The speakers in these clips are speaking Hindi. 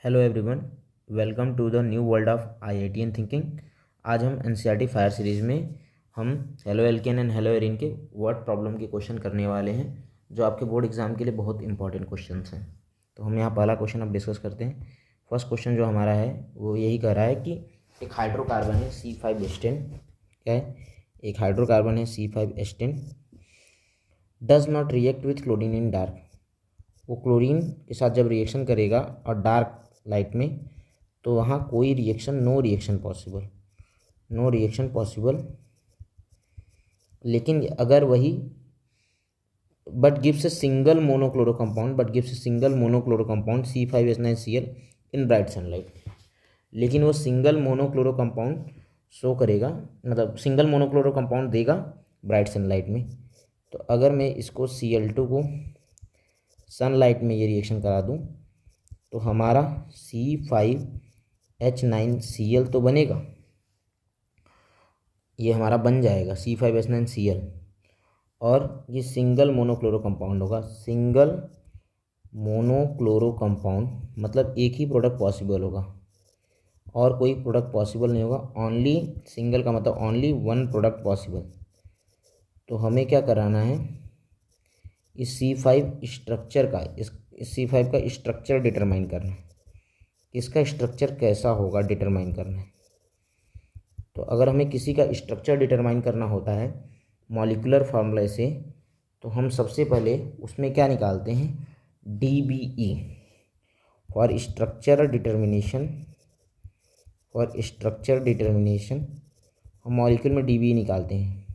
Hello everyone, welcome to the new world of IIT and thinking. आज हम एनसीईआरटी फायर सीरीज़ में हम haloalkane and haloarene के वर्ड प्रॉब्लम के क्वेश्चन करने वाले हैं, जो आपके बोर्ड एग्जाम के लिए बहुत इंपॉर्टेंट क्वेश्चंस हैं। तो हम यहाँ पहला क्वेश्चन अब डिस्कस करते हैं। फर्स्ट क्वेश्चन जो हमारा है वो यही कह रहा है कि एक हाइड्रोकार्बन है C5H10। क्या है? एक हाइड्रोकार्बन है C5H10 does not react with chlorine in dark. वो क्लोरीन के साथ जब रिएक्शन करेगा और डार्क लाइट में, तो वहाँ कोई रिएक्शन, नो रिएक्शन पॉसिबल। लेकिन अगर वही but gives a single monochloro compound C5H9Cl in bright sunlight. लेकिन वो सिंगल मोनोक्लोरो कंपाउंड शो करेगा, मतलब सिंगल मोनोक्लोरो कंपाउंड देगा ब्राइट सनलाइट में। तो अगर मैं इसको Cl2 को सनलाइट में ये रिएक्शन करा दूं तो हमारा C5H9Cl तो बनेगा, ये हमारा बन जाएगा C5H9Cl, और ये सिंगल मोनोक्लोरो कंपाउंड होगा। सिंगल मोनोक्लोरो कंपाउंड मतलब एक ही प्रोडक्ट पॉसिबल होगा और कोई प्रोडक्ट पॉसिबल नहीं होगा। ओनली सिंगल का मतलब ओनली वन प्रोडक्ट पॉसिबल। तो हमें क्या कराना है, इस C5 स्ट्रक्चर का, इस C5 का स्ट्रक्चर डिटरमाइन करना है। इसका स्ट्रक्चर कैसा होगा डिटरमाइन करना है। तो अगर हमें किसी का स्ट्रक्चर डिटरमाइन करना होता है मॉलिक्यूलर फार्मूला से, तो हम सबसे पहले उसमें क्या निकालते हैं, DBE फॉर स्ट्रक्चर डिटर्मिनेशन। हम मॉलिक्यूल में DBE निकालते हैं।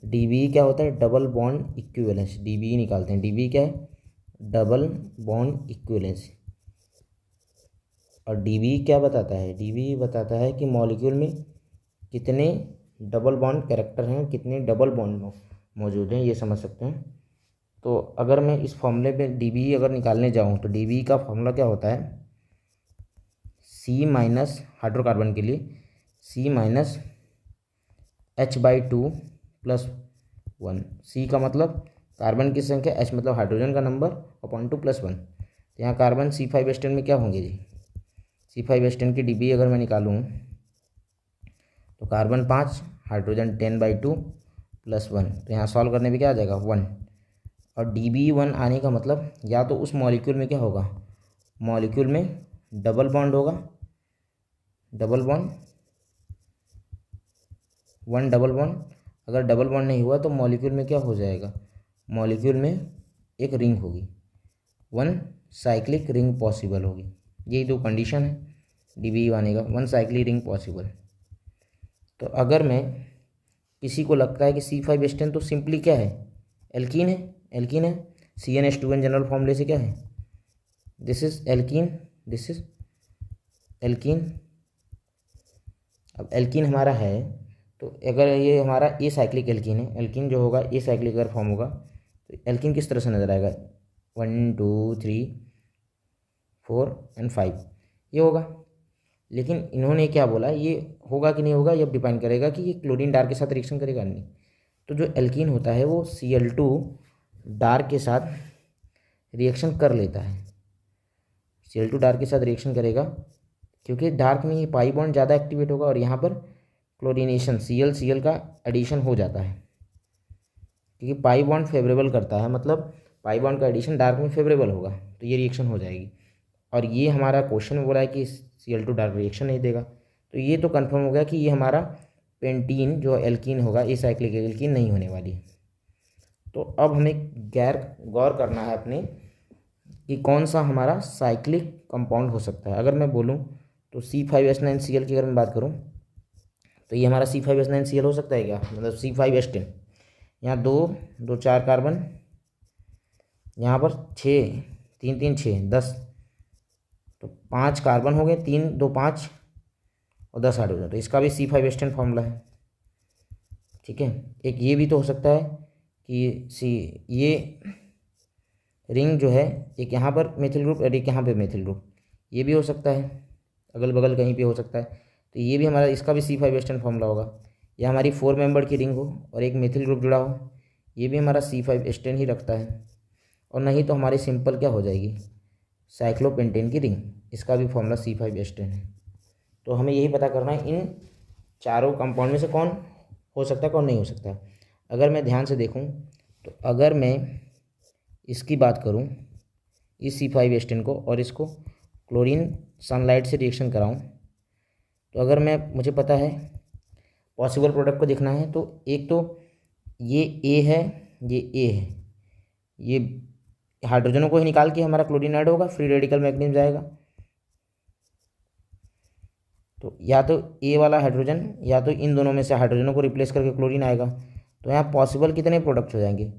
DBE क्या होता है, डबल बॉन्ड इक्विवेलेंस। DBE निकालते हैं। DBE क्या है, डबल बॉन्ड इक्विवेलेंस। और DBE क्या बताता है, DBE बताता है कि मॉलिक्यूल में कितने डबल बॉन्ड कैरेक्टर हैं, कितने डबल बॉन्ड मौजूद हैं, ये समझ सकते हैं। तो अगर मैं इस फॉर्मूले पे DBE अगर निकालने जाऊँ तो DBE का फॉर्मूला क्या होता है, C माइनस हाइड्रोकार्बन के लिए C-H/2 + 1। C का मतलब कार्बन की संख्या, H मतलब हाइड्रोजन का नंबर, और 0.2 + 1। तो यहाँ कार्बन C5H10 में क्या होंगे जी, C5H10 की DBE अगर मैं निकालूँ तो कार्बन 5, हाइड्रोजन 10/2 + 1। तो यहाँ सॉल्व करने पे क्या आ जाएगा, 1। और DBE 1 आने का मतलब या तो उस मॉलिक्यूल में क्या होगा, मॉलिक्यूल में डबल बॉन्ड होगा, डबल बॉन्ड, 1 डबल बॉन्ड। अगर डबल बॉन्ड नहीं हुआ तो मॉलिक्यूल में क्या हो जाएगा, मॉलिक्यूल में एक रिंग होगी, 1 साइक्लिक रिंग पॉसिबल होगी। यही दो कंडीशन है DBE आने का, 1 साइक्लिक रिंग पॉसिबल। तो अगर मैं किसी को लगता है कि C5H10 तो सिंपली क्या है, एल्कीन है। CnH2n जनरल फॉर्मूले से क्या है, दिस इज एल्कीन। अब एल्कीन हमारा है, तो अगर ये हमारा ए साइक्लिक एल्कीन है, एल्कीन जो होगा ए साइक्लिक अगर फॉर्म होगा तो एल्कीन किस तरह से नजर आएगा, 1 2 3 4 और 5 ये होगा। लेकिन इन्होंने क्या बोला, ये होगा कि नहीं होगा ये अब डिपेंड करेगा कि ये क्लोरीन डार्क के साथ रिएक्शन करेगा नहीं। तो जो एल्कीन होता है वो Cl2 डार्क के साथ रिएक्शन कर लेता है, Cl2 डार्क के साथ रिएक्शन करेगा, क्योंकि डार्क में ये पाई बॉन्ड ज़्यादा एक्टिवेट होगा और यहाँ पर क्लोरीनेशन Cl का एडिशन हो जाता है, क्योंकि पाई बॉन्ड फेवरेबल करता है, मतलब पाई बॉन्ड का एडिशन डार्क में फेवरेबल होगा, तो ये रिएक्शन हो जाएगी। और ये हमारा क्वेश्चन में बोला है कि Cl2 डार्क रिएक्शन नहीं देगा, तो ये तो कंफर्म हो गया कि ये हमारा पेंटीन जो एल्कीन होगा, ए साइक्लिक एल्कीन नहीं होने वाली। तो अब हमें गौर करना है अपने कि कौन सा हमारा साइक्लिक कंपाउंड हो सकता है। अगर मैं बोलूँ तो C5H9Cl की अगर मैं बात करूँ तो ये हमारा C5H9Cl हो सकता है क्या, मतलब C5H10, यहाँ 2 4 कार्बन, यहाँ पर 6 3 3 6 10, तो 5 कार्बन हो गए, 3 2 5 और 10 हाइड्रोजन। तो इसका भी C5H10 फॉर्मूला है, ठीक है। एक ये भी तो हो सकता है कि ये रिंग जो है एक यहाँ पर मेथिल ग्रुप और एक यहाँ पे मेथिल ग्रुप, ये भी हो सकता है, अगल बगल कहीं पे हो सकता है। तो ये भी हमारा, इसका भी C5H10 फॉर्मूला होगा। या हमारी 4 मेंबर की रिंग हो और एक मेथिल ग्रुप जुड़ा हो, ये भी हमारा C5H10 ही रखता है। और नहीं तो हमारी सिंपल क्या हो जाएगी, साइक्लोपेंटेन की रिंग, इसका भी फॉर्मूला C5H10 है। तो हमें यही पता करना है इन चारों कंपाउंड में से कौन हो सकता है कौन नहीं हो सकता। अगर मैं ध्यान से देखूं तो अगर मैं इसकी बात करूं इस C5H10 को और इसको क्लोरीन सनलाइट से रिएक्शन कराऊं, तो अगर मुझे पता है पॉसिबल प्रोडक्ट को देखना है, तो एक तो ये ए है, ये ए है, ये हाइड्रोजनों को ही निकाल के हमारा क्लोरीन ऐड होगा, फ्री रेडिकल मैग्नीज जाएगा। तो या तो ए वाला हाइड्रोजन या तो इन दोनों में से हाइड्रोजनों को रिप्लेस करके क्लोरीन आएगा। तो यहाँ पॉसिबल कितने प्रोडक्ट हो जाएंगे,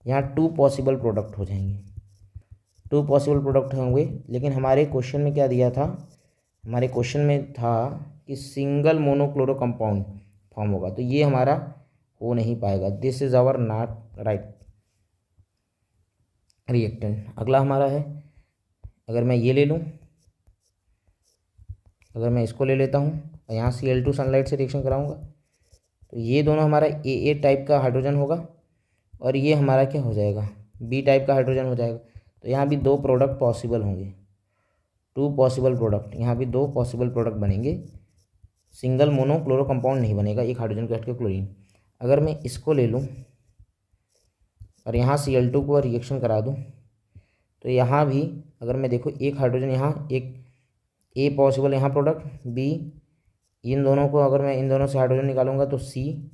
यहाँ 2 पॉसिबल प्रोडक्ट हो जाएंगे, 2 पॉसिबल प्रोडक्ट होंगे। लेकिन हमारे क्वेश्चन में क्या दिया था, हमारे क्वेश्चन में था कि सिंगल मोनोक्लोरो कंपाउंड फॉर्म होगा, तो ये हमारा हो नहीं पाएगा। This is our not right reactant. अगला हमारा है, अगर मैं ये ले लूँ, अगर मैं इसको ले लेता हूँ और यहाँ Cl2 सनलाइट से रिएक्शन कराऊंगा, तो ये दोनों हमारा ए टाइप का हाइड्रोजन होगा और ये हमारा क्या हो जाएगा, बी टाइप का हाइड्रोजन हो जाएगा। तो यहाँ भी 2 प्रोडक्ट पॉसिबल होंगे, 2 पॉसिबल प्रोडक्ट, यहाँ भी 2 पॉसिबल प्रोडक्ट बनेंगे। सिंगल मोनोक्लोरो कंपाउंड नहीं बनेगा एक हाइड्रोजन को हट के क्लोरीन। अगर मैं इसको ले लूँ और यहाँ Cl2 को रिएक्शन करा दूँ, तो यहाँ भी अगर मैं देखो एक हाइड्रोजन यहाँ, एक ए पॉसिबल यहाँ प्रोडक्ट, बी, इन दोनों को अगर मैं इन दोनों से हाइड्रोजन निकालूंगा तो सी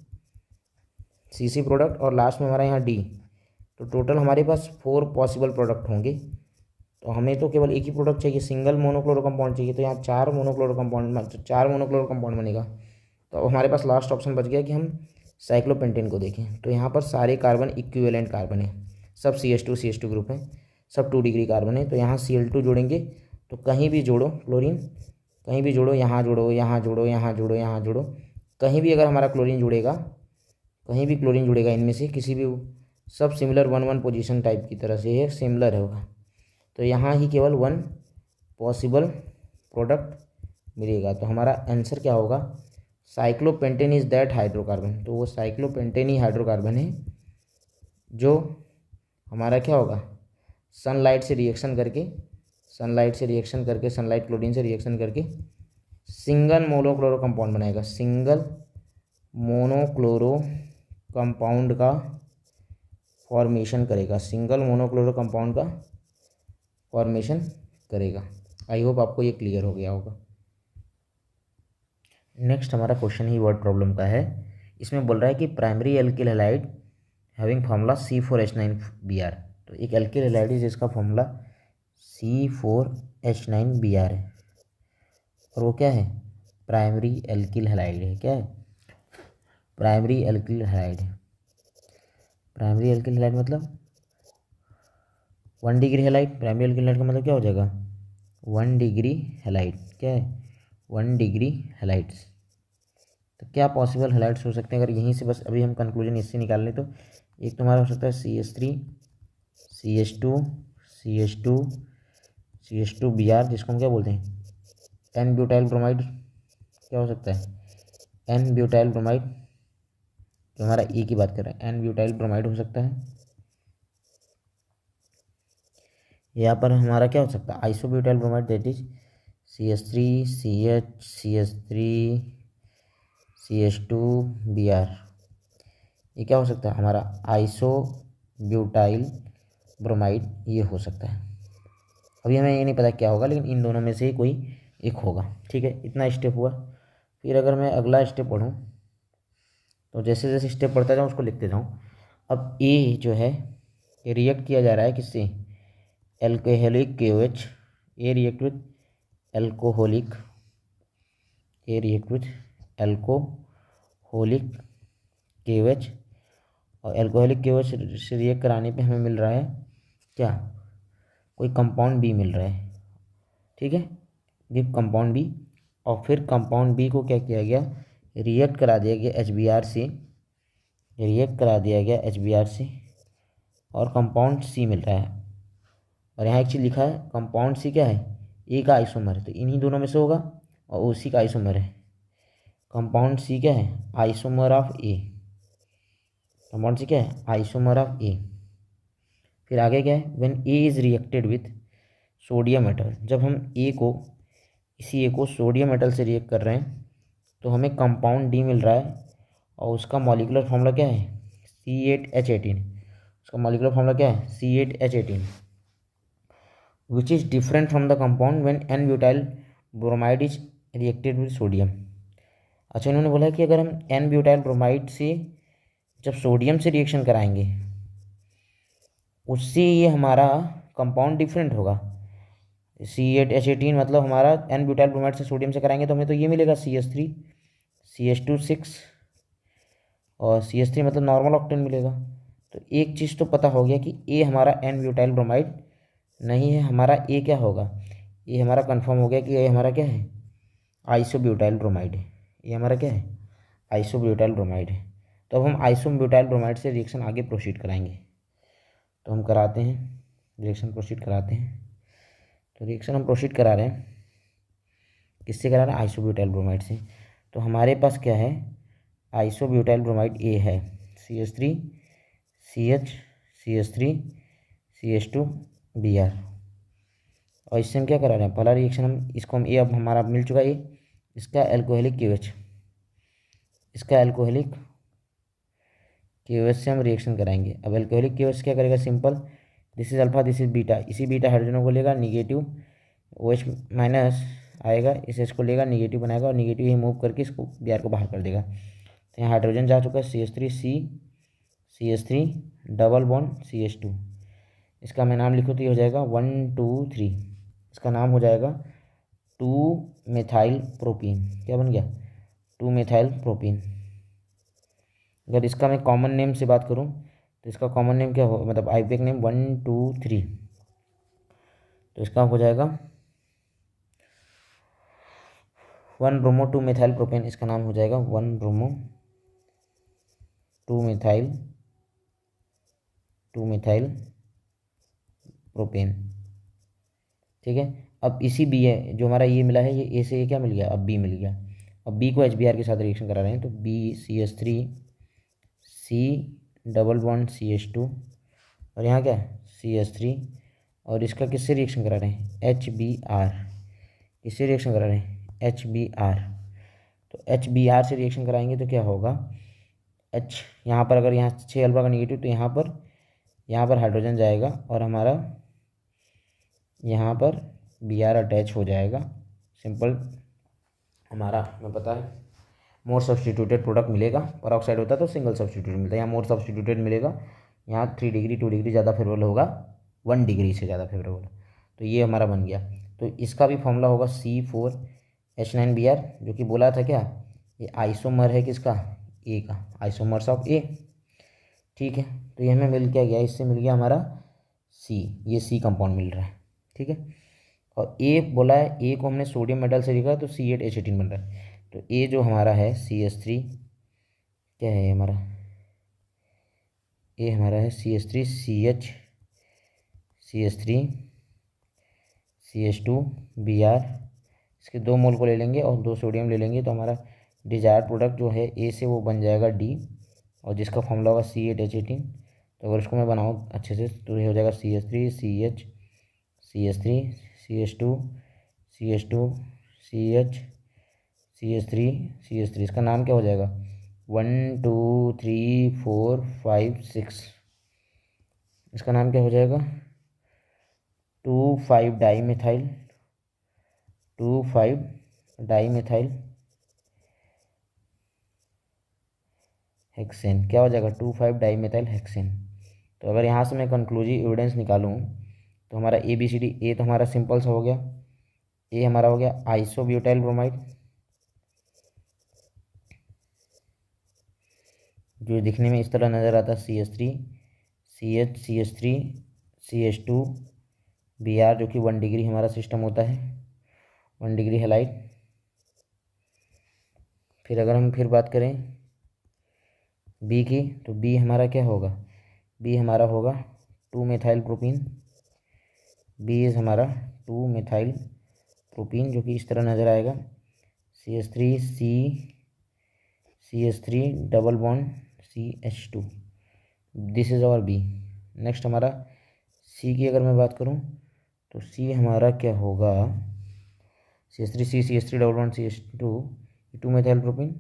प्रोडक्ट, और लास्ट में हमारा यहाँ डी। तो टोटल हमारे पास 4 पॉसिबल प्रोडक्ट होंगे। तो हमें तो केवल एक ही प्रोडक्ट चाहिए, सिंगल मोनोक्लोरो कंपाउंड चाहिए। तो यहाँ 4 मोनोक्लोरो कंपाउंड बनेगा। तो अब हमारे पास लास्ट ऑप्शन बच गया कि हम साइक्लोपेंटेन को देखें। तो यहाँ पर सारे कार्बन इक्विवेलेंट कार्बन है, सब CH2 ग्रुप है, सब 2 डिग्री कार्बन है। तो यहाँ Cl2 जोड़ेंगे तो कहीं भी जोड़ो क्लोरीन, कहीं भी जोड़ो, यहाँ जोड़ो, यहाँ जोड़ो, यहाँ जोड़ो, यहाँ जोड़ो, कहीं भी अगर हमारा क्लोरीन जुड़ेगा, कहीं भी क्लोरीन जुड़ेगा इनमें से किसी भी, सब सिमिलर 1-1 पोजीशन टाइप की तरह से ये सिमिलर होगा। तो यहाँ ही केवल 1 पॉसिबल प्रोडक्ट मिलेगा। तो हमारा आंसर क्या होगा, साइक्लोपेंटेन इज़ दैट हाइड्रोकार्बन। तो वो साइक्लोपेंटेन ही हाइड्रोकार्बन है जो हमारा क्या होगा, सनलाइट से रिएक्शन करके, सनलाइट क्लोरीन से रिएक्शन करके सिंगल मोनोक्लोरो कंपाउंड बनाएगा, सिंगल मोनोक्लोरो कंपाउंड का फॉर्मेशन करेगा, सिंगल मोनोक्लोरो कंपाउंड का फॉर्मेशन करेगा। आई होप आपको ये क्लियर हो गया होगा। नेक्स्ट हमारा क्वेश्चन ही वर्ड प्रॉब्लम का है। इसमें बोल रहा है कि primary alkyl halide having formula C4H9Br। तो एक एल्किल हैलाइड है जिसका फॉर्मूला C4H9Br है, और वो क्या है, प्राइमरी एल्किल हैलाइड है। क्या है, प्राइमरी एल्किल हैलाइड है। प्राइमरी एल्किल हैलाइड मतलब 1 degree halide. Primary alkyl halide का मतलब क्या हो जाएगा, 1 डिग्री हैलाइड। क्या है, 1 डिग्री हैलाइड्स। तो क्या पॉसिबल हैलाइड्स हो सकते हैं, अगर यहीं से बस अभी हम कंक्लूजन इससे निकाल लें तो एक तुम्हारा हो सकता है CH3 CH2Br, जिसको हम क्या बोलते हैं, N ब्यूटाइल ब्रोमाइड। क्या हो सकता है, N ब्यूटाइल ब्रोमाइड, जो हमारा E की बात कर रहे हैं, N ब्यूटाइल ब्रोमाइड हो सकता है। यहाँ पर हमारा क्या हो सकता है, isobutyl bromide, that is CH3 CH2Br। ये क्या हो सकता है, हमारा आइसोब्यूटाइल ब्रोमाइड, ये हो सकता है। अभी हमें ये नहीं पता क्या होगा, लेकिन इन दोनों में से ही कोई एक होगा। ठीक है, इतना स्टेप हुआ। फिर अगर मैं अगला स्टेप पढ़ूँ तो जैसे जैसे स्टेप पढ़ता जाऊँ उसको लिखते जाऊँ। अब ए जो है ये रिएक्ट किया जा रहा है किससे, alcoholic KOH। A react with alcoholic, A react with alcoholic KOH, और एल्कोहलिक KOH से रिएक्ट कराने पे हमें मिल रहा है क्या, कोई कंपाउंड बी मिल रहा है। ठीक है, गिव कंपाउंड बी, और फिर कंपाउंड बी को क्या किया गया, रिएक्ट करा दिया गया HBr से, रिएक्ट करा दिया गया HBr से, और कंपाउंड सी मिल रहा है। और यहाँ एक चीज़ लिखा है, कंपाउंड सी क्या है, ए का आइसोमर है, तो इन्हीं दोनों में से होगा, और उसी का आइसोमर है। कंपाउंड सी क्या है, isomer of A. Compound C क्या है, आइसोमर ऑफ ए। फिर आगे क्या है, when A is reacted with, sodium metal, जब हम इसी ए को सोडियम मेटल से रिएक्ट कर रहे हैं तो हमें कंपाउंड डी मिल रहा है और उसका मॉलिक्यूलर फार्मूला क्या है C8H18। उसका मॉलिक्यूलर फार्मूला क्या है C8H18, which is different from the compound when an butyl bromide is reacted with sodium. अच्छा, इन्होंने बोला है कि अगर हम एन ब्यूटाइल ब्रोमाइड से जब सोडियम से रिएक्शन कराएंगे उससे ये हमारा कंपाउंड डिफरेंट होगा। C8H18 मतलब हमारा एन ब्यूटाइल ब्रोमाइड से सोडियम से कराएंगे तो हमें तो ये मिलेगा CH3 CH2 6 और CH3 मतलब नॉर्मल ऑक्टेन मिलेगा। तो एक चीज़ तो पता हो गया कि ए हमारा एन ब्यूटाइल ब्रोमाइड नहीं है, हमारा ए क्या होगा, ये हमारा कंफर्म हो गया कि ये हमारा क्या है आइसोब्यूटाइल ब्रोमाइड है। ये हमारा क्या है आइसोब्यूटाइल ब्रोमाइड है। तो अब हम आइसोब्यूटाइल ब्रोमाइड से रिएक्शन आगे प्रोसीड कराएंगे, तो हम कराते हैं रिएक्शन प्रोसीड कराते हैं। तो रिएक्शन हम प्रोसीड करा रहे हैं, किससे करा रहे हैं आइसोब्यूटाइल ब्रोमाइड से। तो हमारे पास क्या है आइसोब्यूटाइल ब्रोमाइड ए है CH3 CH CH3 CH2 Br। और इससे हम क्या करा रहे हैं पहला रिएक्शन इसको हम ए अब हमारा मिल चुका है इसका एल्कोहलिक KOH, इसका एल्कोहलिक KOH से हम रिएक्शन कराएंगे। अब एल्कोहलिक KOH क्या करेगा simple, this is alpha this is beta, इसी बीटा हाइड्रोजनों को लेगा निगेटिव OH माइनस आएगा, इस H को लेगा निगेटिव बनाएगा और निगेटिव ही मूव करके इसको Br को बाहर कर देगा। तो यहाँ हाइड्रोजन जा चुका है CH3 डबल बॉन्ड CH2, इसका मैं नाम लिखूँ तो ये हो जाएगा 1 2 3, इसका नाम हो जाएगा 2 मिथाइल प्रोपीन। क्या बन गया 2 मिथाइल प्रोपीन। अगर इसका मैं कॉमन नेम से बात करूँ तो इसका कॉमन नेम क्या हो मतलब आयुर्वेदिक नेम 1 2 3, तो इसका हो जाएगा 1 ब्रोमो 2 मिथाइल प्रोपेन, इसका नाम हो जाएगा 1 ब्रोमो 2 मिथाइल प्रोपेन। ठीक है, अब इसी बी है जो हमारा ये मिला है, ये ए से ये क्या मिल गया अब बी मिल गया। अब बी को HBr के साथ रिएक्शन करा रहे हैं तो BCH3 C double bond CH2 और यहाँ क्या CH3 और इसका किससे रिएक्शन करा रहे हैं HBr, किससे रिएक्शन करा रहे हैं HBr। तो HBr से रिएक्शन कराएंगे तो क्या होगा H यहाँ पर अगर यहाँ 6 अल्फा का निगेटिव तो यहाँ पर हाइड्रोजन जाएगा और हमारा यहाँ पर Br अटैच हो जाएगा। सिंपल हमारा हमें पता है मोर सब्सटीट्यूटेड प्रोडक्ट मिलेगा, पर ऑक्साइड होता तो सिंगल सब्सटीट्यूट मिलता है, यहाँ मोर सब्सटीट्यूटेड मिलेगा। यहाँ 3 डिग्री 2 डिग्री ज़्यादा फेवरेबल होगा 1 डिग्री से ज़्यादा फेवरेबल, तो ये हमारा बन गया। तो इसका भी फॉर्मूला होगा C4H9Br, जो कि बोला था क्या ये आइसोमर है किसका ए का, आइसोमर्स ऑफ ए। ठीक है, तो ये हमें मिल क्या गया, इससे मिल गया हमारा सी, ये सी कंपाउंड मिल रहा है। ठीक है, और ए बोला है ए को हमने सोडियम मेटल से लिखा तो C8H18 बन रहा है। तो ए जो हमारा है CH3 क्या है हमारा ए हमारा है CH3 CH2 Br, इसके 2 मोल को ले लेंगे और 2 सोडियम ले लेंगे तो हमारा डिजायर्ड प्रोडक्ट जो है ए से वो बन जाएगा डी, और जिसका फॉर्मूला होगा C8H18। तो अगर इसको मैं बनाऊँ अच्छे से तो ये हो जाएगा CH3 CH2 CH3, इसका नाम क्या हो जाएगा 1 2 3 4 5 6, इसका नाम क्या हो जाएगा 2,5 डाईमिथाइल हेक्सेन। क्या हो जाएगा 2,5 डाईमिथाइल हेक्सेन। तो अगर यहाँ से मैं कंक्लूसिव एविडेंस निकालूँ तो हमारा ABCD, ए तो हमारा सिंपल सा हो गया, ए हमारा हो गया आइसोब्यूटाइल ब्रोमाइड जो दिखने में इस तरह नज़र आता है CH3 CH2 Br, जो कि 1 डिग्री हमारा सिस्टम होता है 1 डिग्री हैलाइड। फिर अगर हम फिर बात करें बी की तो बी हमारा क्या होगा, बी हमारा होगा 2 मिथाइल प्रोपीन, बी इज़ हमारा 2 मिथाइल प्रोपीन जो कि इस तरह नज़र आएगा CH3 double bond CH2, this is our B. Next हमारा सी की अगर मैं बात करूं तो सी हमारा क्या होगा, CH3 double bond CH2 2 methyl propane.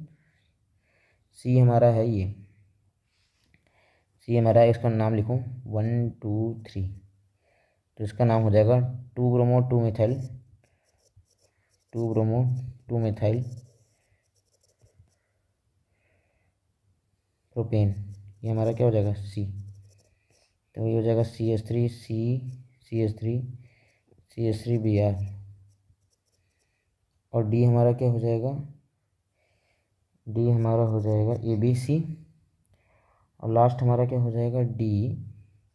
सी हमारा है ये, सी हमारा है, इसका नाम लिखूँ 1 2 3, तो इसका नाम हो जाएगा 2 bromo 2 methyl 2 bromo 2 methyl propane. ये हमारा क्या हो जाएगा सी, तो ये हो जाएगा CH3 CH3 CH3 Br। और डी हमारा क्या हो जाएगा, डी हमारा हो जाएगा ABC। और लास्ट हमारा क्या हो जाएगा डी,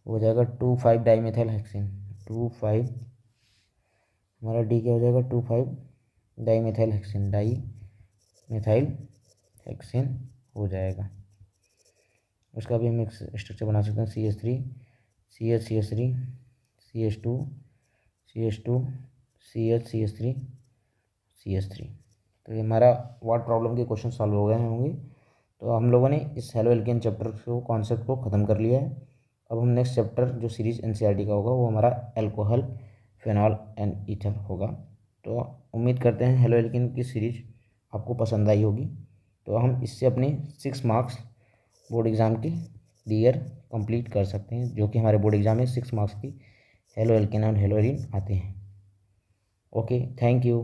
हो जाएगा 2,5 डाईमेथाइल हेक्सेन। 2,5 हमारा डी क्या हो जाएगा 2,5 डाईमेथाइल हेक्सेन, डाईमेथाइल हेक्सेन हो जाएगा। उसका भी हम एक स्ट्रक्चर बना सकते हैं, CH3 CH3 CH2 CH2 CH3 CH3। तो ये हमारा वाट प्रॉब्लम के क्वेश्चन सॉल्व हो गए होंगे। तो हम लोगों ने इस हेलो एल्केन चैप्टर को कॉन्सेप्ट को ख़त्म कर लिया है। अब हम नेक्स्ट चैप्टर जो सीरीज़ NCERT का होगा वो हमारा अल्कोहल फिनॉल एंड ईथर होगा। तो उम्मीद करते हैं हेलो एल्केन की सीरीज आपको पसंद आई होगी। तो हम इससे अपने 6 मार्क्स बोर्ड एग्ज़ाम की क्लियर कंप्लीट कर सकते हैं, जो कि हमारे बोर्ड एग्ज़ाम में 6 मार्क्स की हेलो एल्केन और हेलो एरीन आते हैं। Okay, thank you.